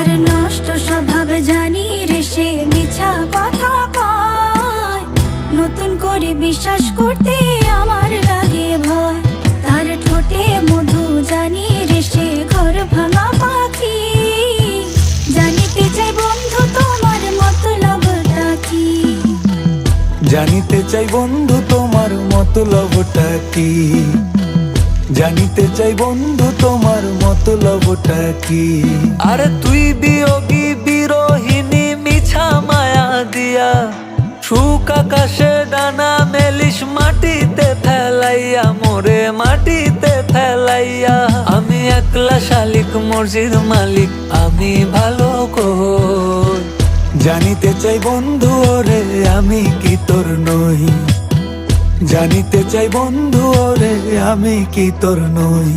তার নষ্ট স্বভাব জানি রে, সে মিছা কথা কয়। নতুন করে বিশ্বাস করতে আমার লাগে ভয়। তার ঠোঁটে মধু জানি রে, সে ঘর ভাঙা পাখি। জানিতে চাই বন্ধু তোমার মতলবটা কি। জানিতে চাই বন্ধু তোমার মতলবটা কি। জানিতে চাই বন্ধু তোমার মতলবটা কি। আরে তুই বিয়োগী বিরোহিনী মিছা মায়া দিয়া, সুখ আকাশে ডানা মেলিস মাটিতে ফেলাইয়া, মোরে মাটিতে ফেলাইয়া। আমি একলা শালিক মর্জির মালিক, আমি ভালো কই। জানিতে চাই বন্ধু ওরে আমি কি তোর নই। জানিতে চাই বন্ধু ওরে আমি কি তোর নই।